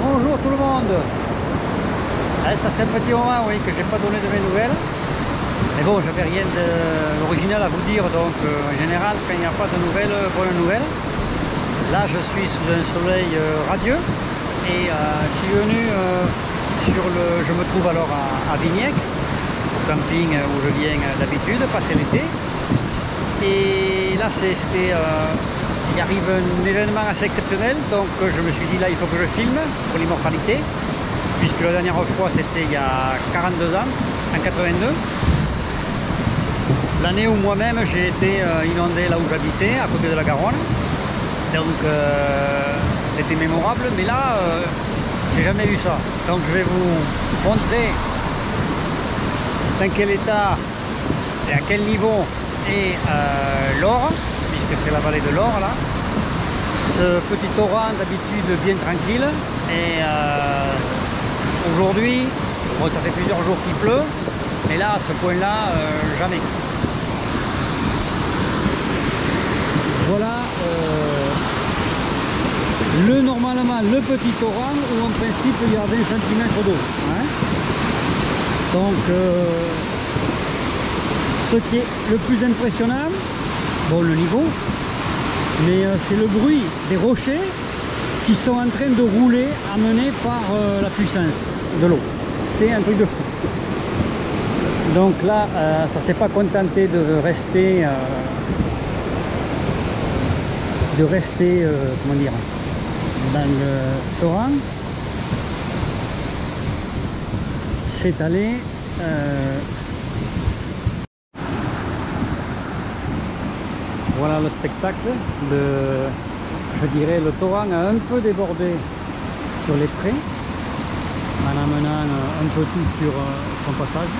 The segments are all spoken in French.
Bonjour tout le monde. Ça fait un petit moment oui, que je n'ai pas donné de mes nouvelles. Mais bon, je n'avais rien d'original à vous dire, donc en général, quand il n'y a pas de nouvelles, bonnes nouvelles. Là, je suis sous un soleil radieux et je suis venu je me trouve alors à Vignec, au camping où je viens d'habitude, passer l'été. Et là, il arrive un événement assez exceptionnel, donc je me suis dit là, il faut que je filme pour l'immortalité, puisque la dernière fois, c'était il y a 42 ans, en 82. L'année où moi-même j'ai été inondé là où j'habitais, à côté de la Garonne. Donc c'était mémorable, mais là j'ai jamais vu ça. Donc je vais vous montrer dans quel état et à quel niveau est l'Or, puisque c'est la vallée de l'Or là. Ce petit torrent d'habitude bien tranquille, et aujourd'hui, bon, ça fait plusieurs jours qu'il pleut, mais là à ce point là jamais. Voilà normalement le petit torrent où en principe il y a 20 cm d'eau. Hein. Donc ce qui est le plus impressionnant, bon le niveau, mais c'est le bruit des rochers qui sont en train de rouler, amenés par la puissance de l'eau. C'est un truc de fou. Donc là, ça s'est pas contenté de rester comment dire, dans le torrent. C'est allé voilà le spectacle je dirais, le torrent a un peu débordé sur les prés en amenant un peu tout sur son passage,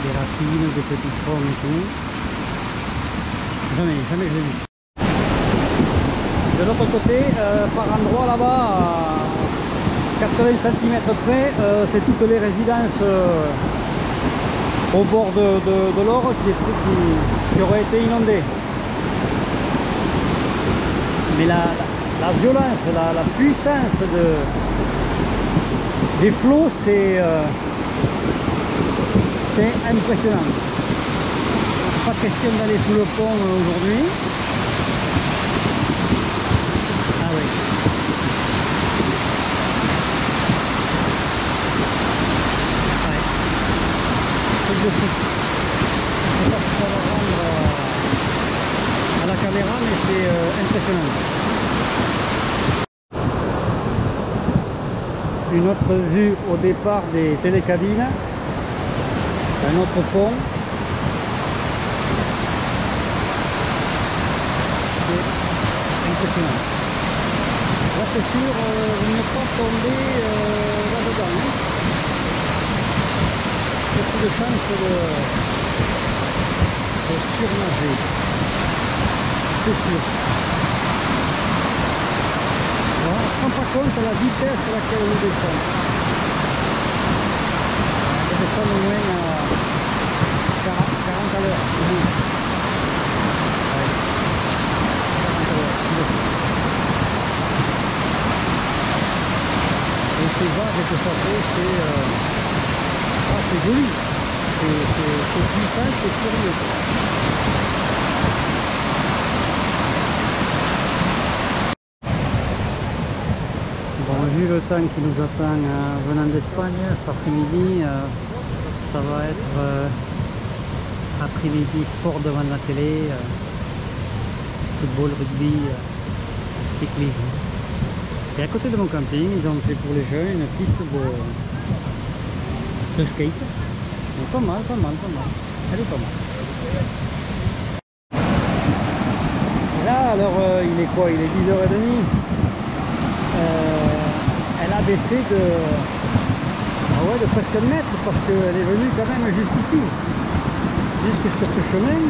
des racines, des petits troncs et tout. Jamais je l'ai vu. De l'autre côté, par endroit là-bas, à 80 cm près, c'est toutes les résidences au bord de l'Or qui auraient été inondées. Mais la violence, la puissance des flots, c'est impressionnant. Pas question d'aller sous le pont aujourd'hui. Ah oui. Ouais. Truc de fou. Je sais pas si ça va rendre à la caméra, mais c'est impressionnant. Une autre vue au départ des télécabines. Un autre pont. Impressionnant. Là c'est sûr de ne pas tomber là-dedans. Hein. Beaucoup de chance de surnager. C'est sûr. Voilà, on ne se rend pas compte de la vitesse à laquelle on descend. On descend au moins à 40 à l'heure. Et ces vagues que ça fait, c'est joli, c'est puissant, c'est curieux. Bon, vu le temps qui nous attend venant d'Espagne, cet après-midi, ça va être après-midi sport devant la télé, football, rugby, cyclisme. Et à côté de mon camping, ils ont fait pour les jeunes une piste de skate. Donc, pas mal. Elle est pas mal. Et là, alors, il est quoi? Il est 10h30. Elle a baissé de presque 1 mètre parce qu'elle est venue quand même jusqu'ici. Jusque sur ce chemin.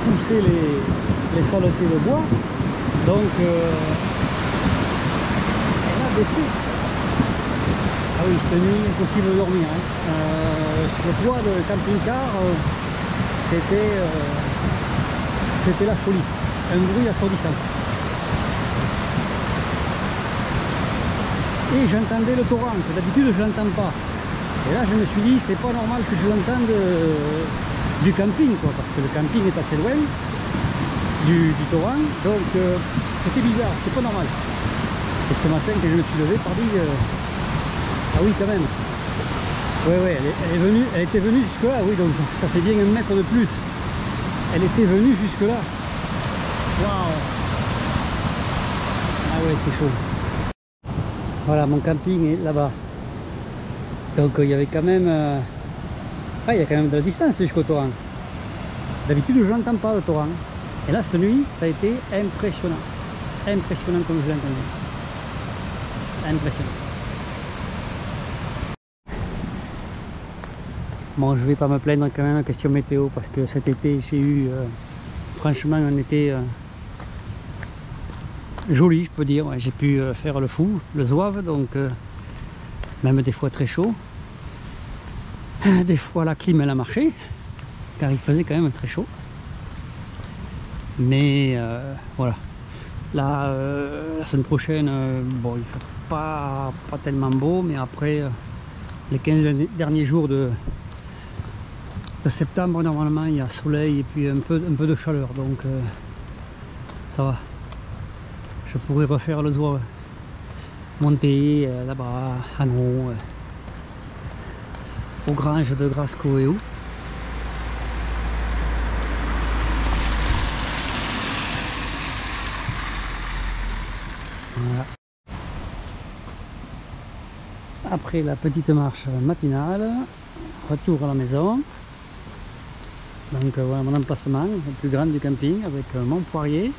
Pousser les saletés de bois. Donc, baissé. Ah oui, cette nuit, impossible de dormir. Hein. Sur le toit de camping-car, c'était la folie. Un bruit assourdissant. et j'entendais le torrent, que d'habitude je l'entends pas. Et là je me suis dit c'est pas normal que je l'entende du camping quoi, parce que le camping est assez loin du torrent, donc c'était bizarre, c'était pas normal. Et ce matin quand je me suis levé, pardi, ah oui quand même. Ouais, elle était venue jusque là, oui, donc ça fait bien 1 mètre de plus. Elle était venue jusque là. Waouh! Ah ouais, c'est chaud. Voilà, mon camping est là-bas. Donc il y avait quand même... Ah, il y a quand même de la distance jusqu'au torrent. D'habitude, je n'entends pas le torrent. Et là, cette nuit, ça a été impressionnant. Impressionnant comme je l'ai entendu. Impressionnant. Bon, je vais pas me plaindre quand même question météo parce que cet été j'ai eu franchement un été joli, je peux dire. J'ai pu faire le fou, le zouave, donc même des fois très chaud. Des fois la clim elle a marché car il faisait quand même très chaud. Mais voilà. Là, la semaine prochaine, bon, il fait pas tellement beau, mais après les 15 derniers jours de septembre, normalement il y a soleil et puis un peu de chaleur, donc ça va. Je pourrais refaire le zouave, monter là-bas à Nron, aux granges de Grasco et où. Voilà. Après la petite marche matinale, retour à la maison. Donc voilà mon emplacement, le plus grand du camping, avec mon poirier.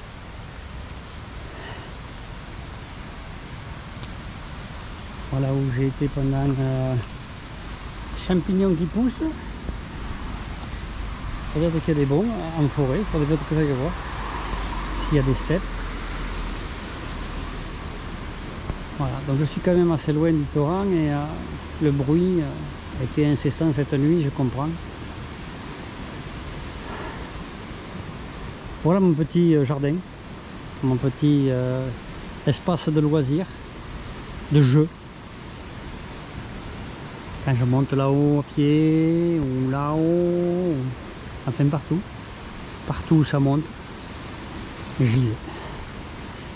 Voilà où j'ai été pendant champignons qui poussent. Peut-être qu'il y a des bons en forêt, il faudrait peut-être que j'aille voir s'il y a des cèpes. Voilà, donc je suis quand même assez loin du torrent et le bruit a été incessant cette nuit, je comprends. Voilà mon petit jardin, mon petit espace de loisirs, de jeu. Quand je monte là-haut à pied, ou là-haut, enfin partout où ça monte, j'y vais.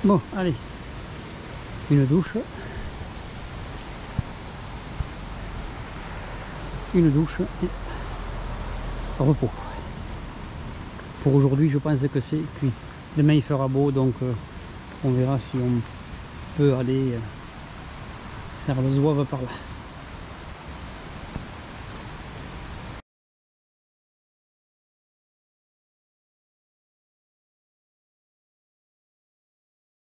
Bon, allez, une douche, et repos. Pour aujourd'hui, je pense que c'est cuit. Demain, il fera beau, donc on verra si on peut aller faire le zouave par là.